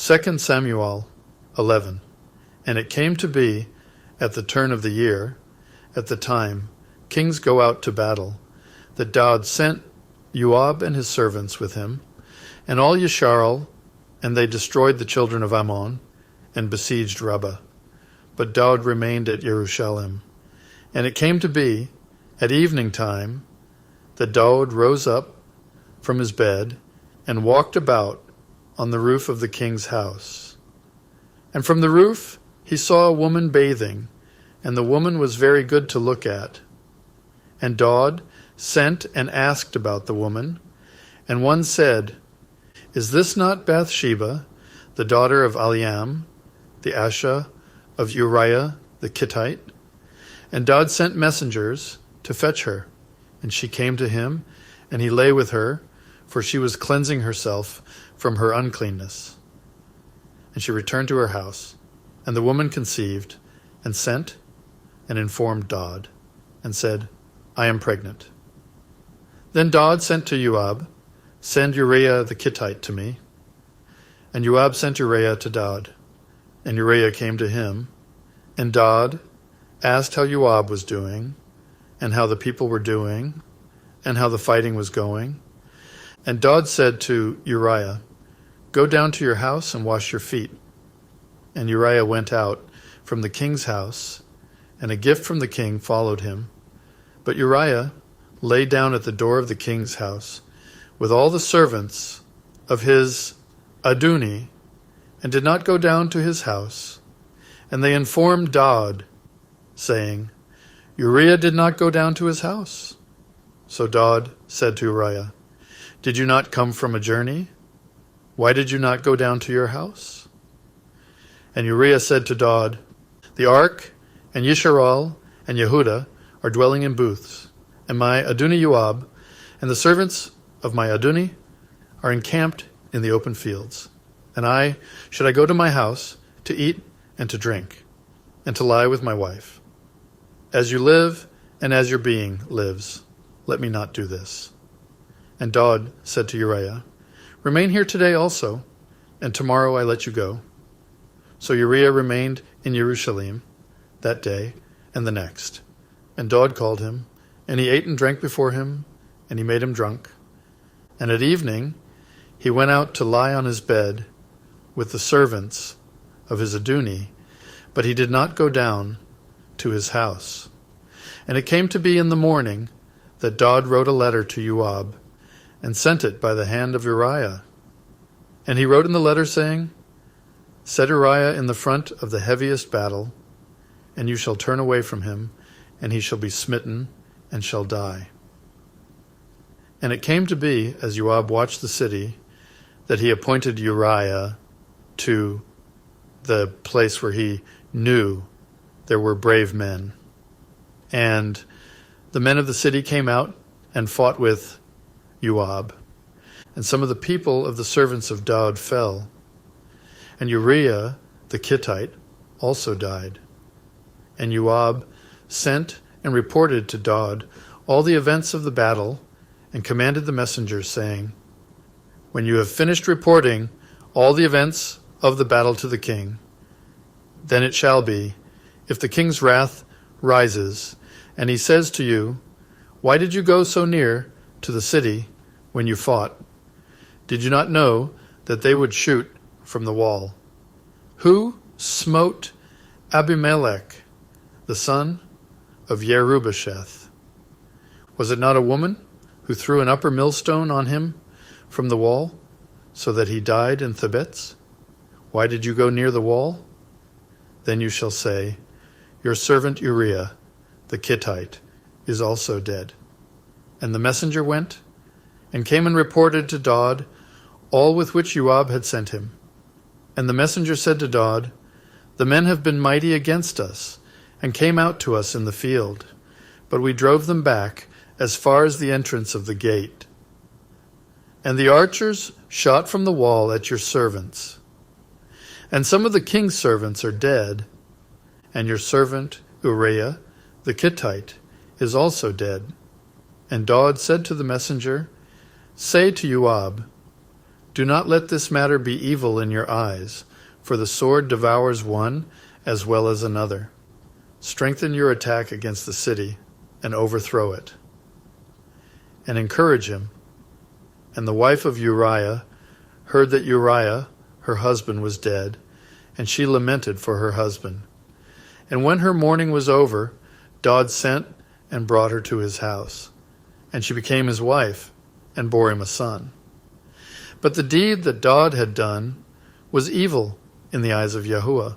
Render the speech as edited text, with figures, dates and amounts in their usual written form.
2 Samuel 11. And it came to be, at the turn of the year, at the time kings go out to battle, that Daud sent Yahuah and his servants with him, and all Yisharal, and they destroyed the children of Ammon, and besieged Rabbah. But Daud remained at Jerusalem. And it came to be, at evening time, that Daud rose up from his bed, and walked about on the roof of the king's house. And from the roof he saw a woman bathing, and the woman was very good to look at. And Daud sent and asked about the woman, and one said, Is this not Bathsheba, the daughter of Eliam, the Asha of Uriah the Hittite? And Daud sent messengers to fetch her, and she came to him, and he lay with her, for she was cleansing herself from her uncleanness. And she returned to her house, and the woman conceived, and sent and informed Daud, and said, I am pregnant. Then Daud sent to Yahuah, Send Uriah the Hittite to me. And Yahuah sent Uriah to Daud, and Uriah came to him, and Daud asked how Yahuah was doing, and how the people were doing, and how the fighting was going. And Daud said to Uriah, Go down to your house and wash your feet. And Uriah went out from the king's house, and a gift from the king followed him. But Uriah lay down at the door of the king's house with all the servants of his adultery, and did not go down to his house. And they informed Daud, saying, Uriah did not go down to his house. So Daud said to Uriah, Did you not come from a journey? Why did you not go down to your house? And Uriah said to Daud, The ark and Yisharal and Yehudah are dwelling in booths, and my adultery Yahuah and the servants of my adultery are encamped in the open fields. And should I go to my house to eat and to drink, and to lie with my wife? As you live, and as your being lives, let me not do this. And Daud said to Uriah, Remain here today also, and tomorrow I let you go. So Uriah remained in Jerusalem that day and the next. And Daud called him, and he ate and drank before him, and he made him drunk. And at evening he went out to lie on his bed with the servants of his adultery, but he did not go down to his house. And it came to be in the morning that Daud wrote a letter to Yahuah, and sent it by the hand of Uriah. And he wrote in the letter, saying, Set Uriah in the front of the heaviest battle, and you shall turn away from him, and he shall be smitten, and shall die. And it came to be, as Yahuah watched the city, that he appointed Uriah to the place where he knew there were brave men. And the men of the city came out and fought with Yahuah, and some of the people of the servants of Daud fell. And Uriah the Hittite also died. And Yahuah sent and reported to Daud all the events of the battle, and commanded the messengers, saying, When you have finished reporting all the events of the battle to the king, then it shall be, if the king's wrath rises, and he says to you, Why did you go so near to the city when you fought? Did you not know that they would shoot from the wall? Who smote Abimelech, the son of Yerubbesheth? Was it not a woman who threw an upper millstone on him from the wall, so that he died in Thebez? Why did you go near the wall? Then you shall say, Your servant Uriah the Hittite is also dead. And the messenger went, and came and reported to Daud all with which Yahuah had sent him. And the messenger said to Daud, The men have been mighty against us, and came out to us in the field, but we drove them back as far as the entrance of the gate. And the archers shot from the wall at your servants. And some of the king's servants are dead, and your servant Uriah the Hittite is also dead. And Daud said to the messenger, Say to Yahuah, Do not let this matter be evil in your eyes, for the sword devours one as well as another. Strengthen your attack against the city and overthrow it. And encourage him. And the wife of Uriah heard that Uriah, her husband, was dead, and she lamented for her husband. And when her mourning was over, Daud sent and brought her to his house. And she became his wife, and bore him a son. But the deed that Daud had done was evil in the eyes of Yahuah,